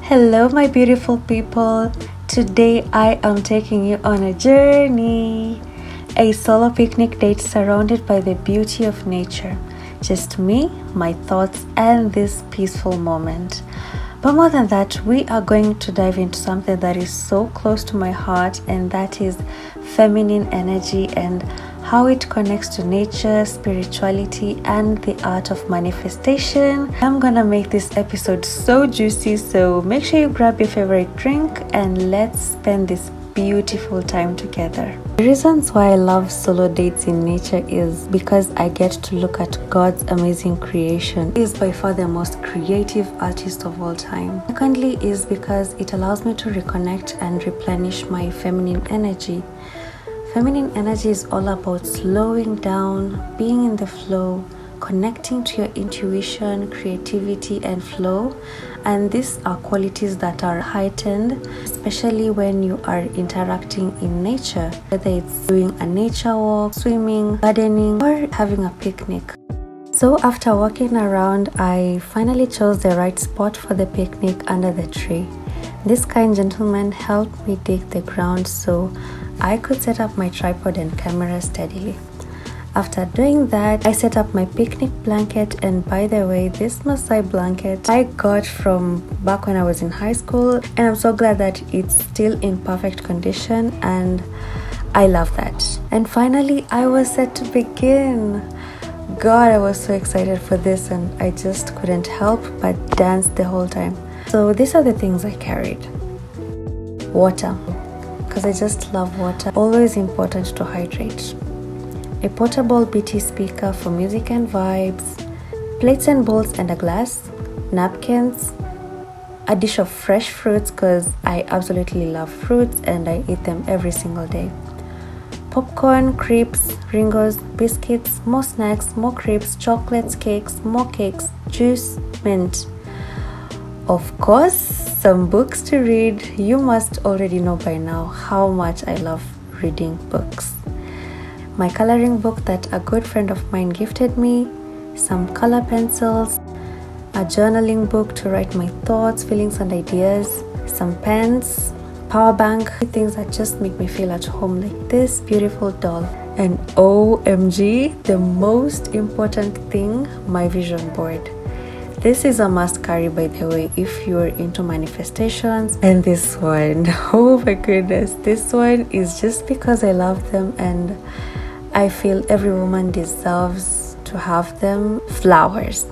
Hello, my beautiful people. Today I am taking you on a journey. A solo picnic date surrounded by the beauty of nature. Just me, my thoughts, and this peaceful moment. But more than that, we are going to dive into something that is so close to my heart, and that is feminine energy and how it connects to nature, spirituality, and the art of manifestation. I'm gonna make this episode so juicy, so make sure you grab your favorite drink and let's spend this beautiful time together. The reasons why I love solo dates in nature is because I get to look at God's amazing creation. He is by far the most creative artist of all time. Secondly is because it allows me to reconnect and replenish my feminine energy. Feminine energy is all about slowing down, being in the flow, connecting to your intuition, creativity, and flow. And these are qualities that are heightened, especially when you are interacting in nature, whether it's doing a nature walk, swimming, gardening, or having a picnic. So after walking around, I finally chose the right spot for the picnic under the tree. This kind gentleman helped me dig the ground so I could set up my tripod and camera steadily. After doing that, I set up my picnic blanket, and by the way, this Maasai blanket I got from back when I was in high school, and I'm so glad that it's still in perfect condition, and I love that. And finally, I was set to begin. God, I was so excited for this, and I just couldn't help but dance the whole time. So these are the things I carried. Water, because I just love water. Always important to hydrate. A portable BT speaker for music and vibes. Plates and bowls and a glass. Napkins. A dish of fresh fruits because I absolutely love fruits and I eat them every single day. Popcorn, crepes, Ringos, biscuits, more snacks, more crepes, chocolates, cakes, more cakes, juice, mint. Of course, some books to read. You must already know by now how much I love reading books. My coloring book that a good friend of mine gifted me, some color pencils, a journaling book to write my thoughts, feelings, and ideas, some pens, power bank, things that just make me feel at home, like this beautiful doll. And OMG, the most important thing, my vision board. This is a must carry, by the way, if you're into manifestations. And this one, oh my goodness, this one is just because I love them and I feel every woman deserves to have them. Flowers.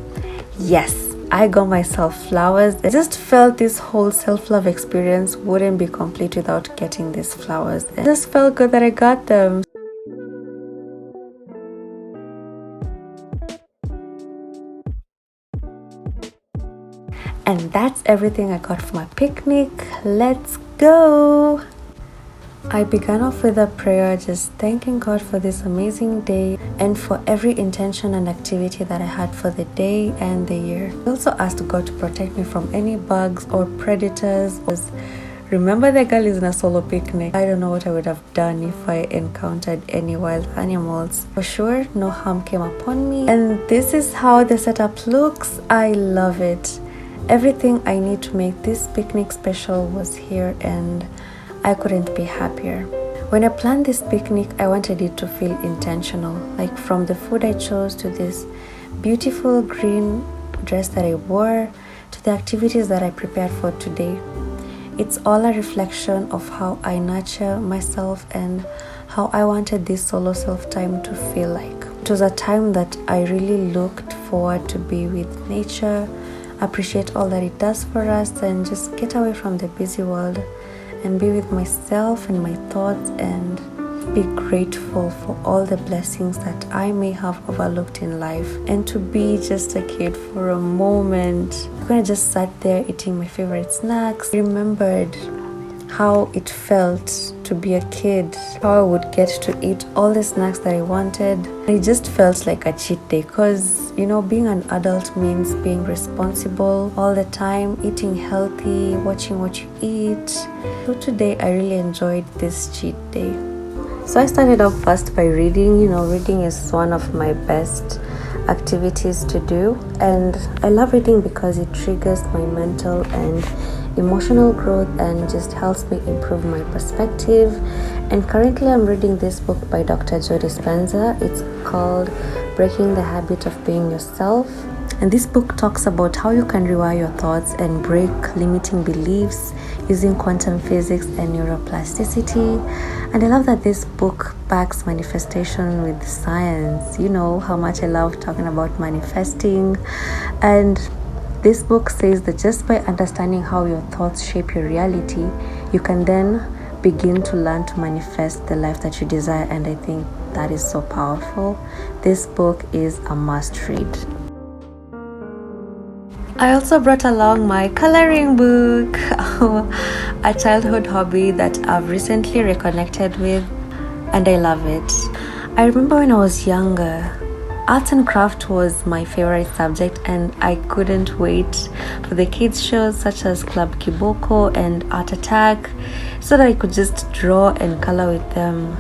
Yes, I got myself flowers. I just felt this whole self-love experience wouldn't be complete without getting these flowers. It just felt good that I got them. And that's everything I got for my picnic. Let's go! I began off with a prayer, just thanking God for this amazing day and for every intention and activity that I had for the day and the year. I also asked God to protect me from any bugs or predators. Remember, the girl is in a solo picnic. I don't know what I would have done if I encountered any wild animals. For sure, no harm came upon me. And this is how the setup looks. I love it. Everything I need to make this picnic special was here, and I couldn't be happier. When I planned this picnic, I wanted it to feel intentional, like from the food I chose to this beautiful green dress that I wore to the activities that I prepared for today. It's all a reflection of how I nurture myself and how I wanted this solo self time to feel like. It was a time that I really looked forward to be with nature, appreciate all that it does for us, and just get away from the busy world and be with myself and my thoughts and be grateful for all the blessings that I may have overlooked in life, and to be just a kid for a moment. When I just sat there eating my favorite snacks, remembered how it felt to be a kid, how I would get to eat all the snacks that I wanted. It just felt like a cheat day because, being an adult means being responsible all the time, eating healthy, watching what you eat. So today I really enjoyed this cheat day. So I started off first by reading. Reading is one of my best activities to do, and I love reading because it triggers my mental and emotional growth and just helps me improve my perspective. And currently I'm reading this book by Dr. Joe Dispenza. It's called Breaking the Habit of Being Yourself. And this book talks about how you can rewire your thoughts and break limiting beliefs using quantum physics and neuroplasticity. And I love that this book backs manifestation with science. You know how much I love talking about manifesting. And this book says that just by understanding how your thoughts shape your reality, you can then begin to learn to manifest the life that you desire. And I think that is so powerful. This book is a must read. I also brought along my coloring book, a childhood hobby that I've recently reconnected with, and I love it. I remember when I was younger, arts and craft was my favorite subject, and I couldn't wait for the kids shows such as Club Kiboko and Art Attack so that I could just draw and color with them.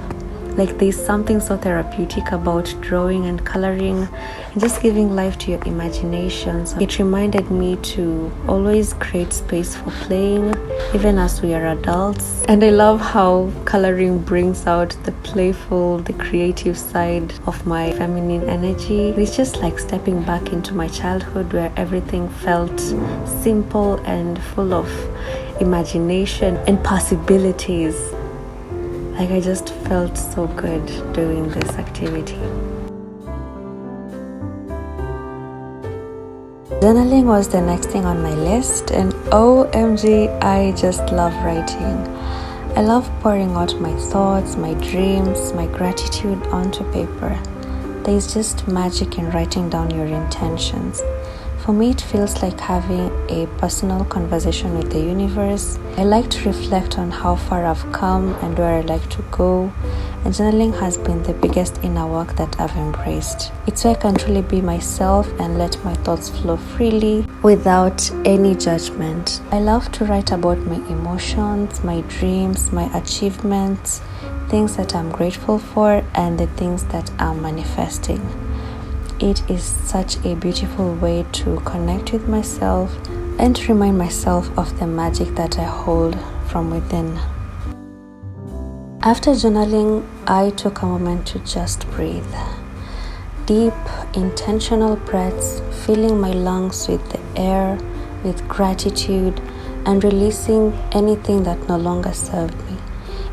Like, there's something so therapeutic about drawing and coloring and just giving life to your imagination. So it reminded me to always create space for playing, even as we are adults. And I love how coloring brings out the playful, the creative side of my feminine energy. It's just like stepping back into my childhood where everything felt simple and full of imagination and possibilities. Like, I just felt so good doing this activity. Journaling was the next thing on my list, and OMG, I just love writing. I love pouring out my thoughts, my dreams, my gratitude onto paper. There's just magic in writing down your intentions. For me, it feels like having a personal conversation with the universe. I like to reflect on how far I've come and where I'd like to go, and journaling has been the biggest inner work that I've embraced. It's where I can truly be myself and let my thoughts flow freely without any judgment. I love to write about my emotions, my dreams, my achievements, things that I'm grateful for, and the things that I'm manifesting. It is such a beautiful way to connect with myself and to remind myself of the magic that I hold from within. After journaling, I took a moment to just breathe. Deep, intentional breaths, filling my lungs with the air, with gratitude, and releasing anything that no longer served me.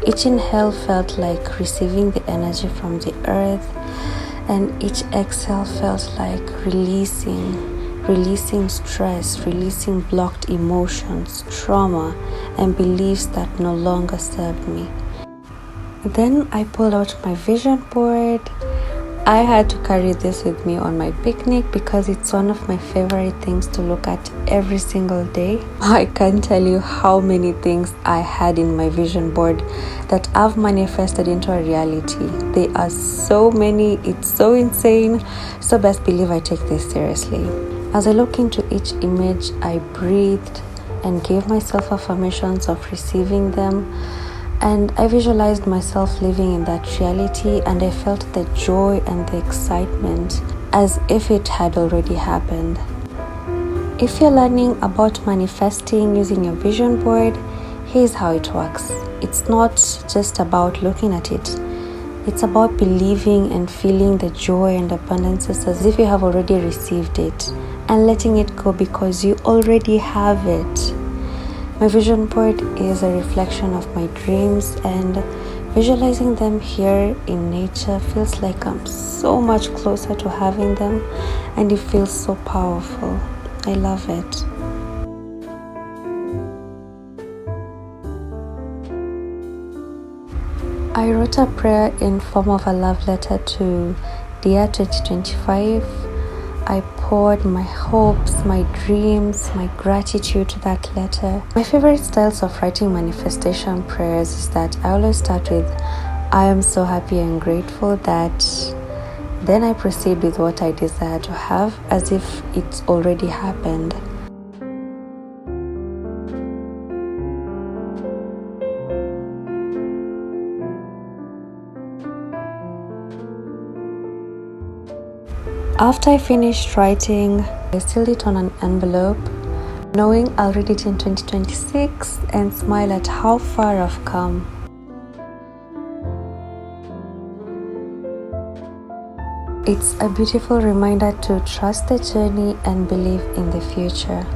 Each inhale felt like receiving the energy from the earth, and each exhale felt like releasing stress, releasing blocked emotions, trauma, and beliefs that no longer served me. Then I pulled out my vision board. I had to carry this with me on my picnic because it's one of my favorite things to look at every single day. I can't tell you how many things I had in my vision board that I've manifested into a reality. There are so many, it's so insane. So best believe I take this seriously. As I look into each image, I breathed and gave myself affirmations of receiving them. And I visualized myself living in that reality, and I felt the joy and the excitement as if it had already happened. If you're learning about manifesting using your vision board, here's how it works. It's not just about looking at it. It's about believing and feeling the joy and abundances as if you have already received it, and letting it go because you already have it. My vision board is a reflection of my dreams, and visualizing them here in nature feels like I'm so much closer to having them, and it feels so powerful. I love it. I wrote a prayer in form of a love letter to the year 2025. I poured my hopes, my dreams, my gratitude to that letter. My favorite styles of writing manifestation prayers is that I always start with, I am so happy and grateful that, then I proceed with what I desire to have as if it's already happened. After I finished writing, I sealed it on an envelope, knowing I'll read it in 2026 and smile at how far I've come. It's a beautiful reminder to trust the journey and believe in the future.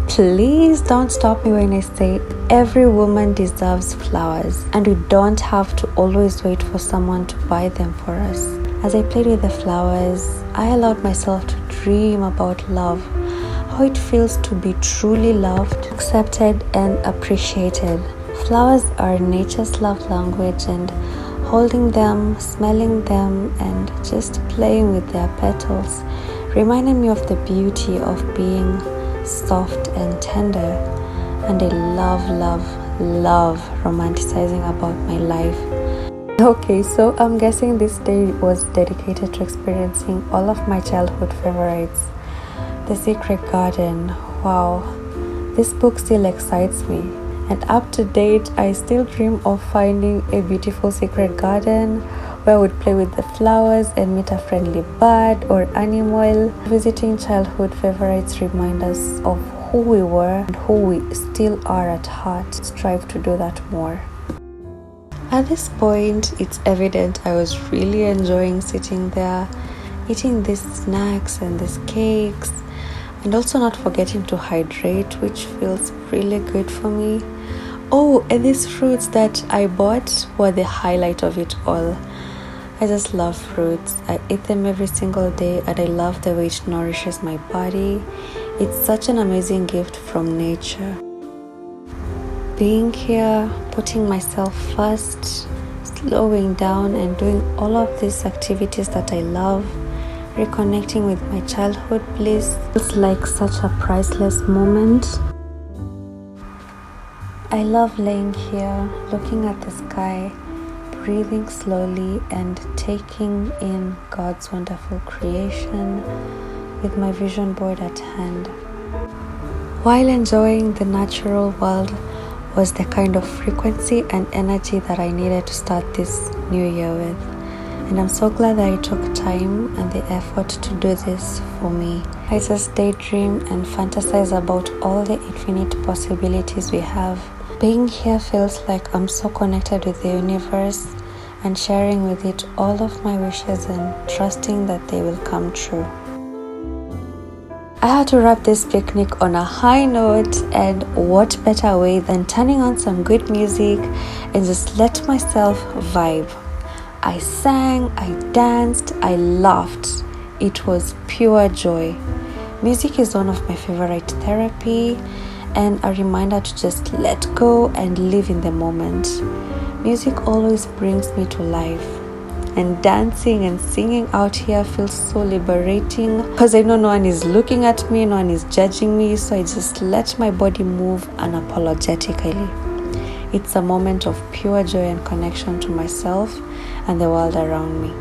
Please don't stop me when I say every woman deserves flowers, and we don't have to always wait for someone to buy them for us. As I played with the flowers, I allowed myself to dream about love, how it feels to be truly loved, accepted, and appreciated. Flowers are nature's love language, and holding them, smelling them, and just playing with their petals reminded me of the beauty of being soft and tender. And I love romanticizing about my life. Okay, so I'm guessing this day was dedicated to experiencing all of my childhood favorites. The Secret Garden. Wow, this book still excites me. And up to date, I still dream of finding a beautiful secret garden where I would play with the flowers and meet a friendly bird or animal. Visiting childhood favorites remind us of who we were and who we still are at heart. Strive to do that more. At this point, it's evident I was really enjoying sitting there, eating these snacks and these cakes, and also not forgetting to hydrate, which feels really good for me. Oh, and these fruits that I bought were the highlight of it all. I just love fruits. I eat them every single day, and I love the way it nourishes my body. It's such an amazing gift from nature. Being here, putting myself first, slowing down and doing all of these activities that I love, reconnecting with my childhood bliss, feels like such a priceless moment. I love laying here, looking at the sky, breathing slowly and taking in God's wonderful creation with my vision board at hand. While enjoying the natural world was the kind of frequency and energy that I needed to start this new year with. And I'm so glad that I took time and the effort to do this for me. I just daydream and fantasize about all the infinite possibilities we have. Being here feels like I'm so connected with the universe and sharing with it all of my wishes and trusting that they will come true. I had to wrap this picnic on a high note, and what better way than turning on some good music and just let myself vibe. I sang, I danced, I laughed. It was pure joy. Music is one of my favorite therapy and a reminder to just let go and live in the moment. Music always brings me to life. And dancing and singing out here feels so liberating because I know no one is looking at me, no one is judging me, so I just let my body move unapologetically. It's a moment of pure joy and connection to myself and the world around me.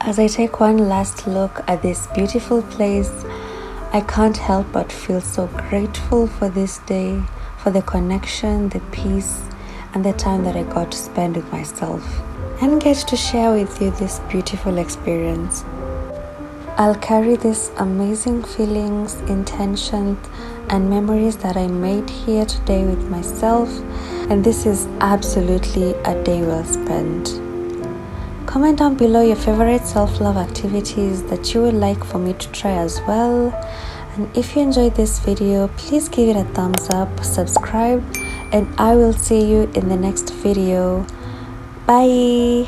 As I take one last look at this beautiful place, I can't help but feel so grateful for this day, for the connection, the peace, and the time that I got to spend with myself and get to share with you this beautiful experience. I'll carry these amazing feelings, intentions, and memories that I made here today with myself, and this is absolutely a day well spent. Comment down below your favorite self-love activities that you would like for me to try as well. And if you enjoyed this video, please give it a thumbs up, subscribe, and I will see you in the next video. Bye!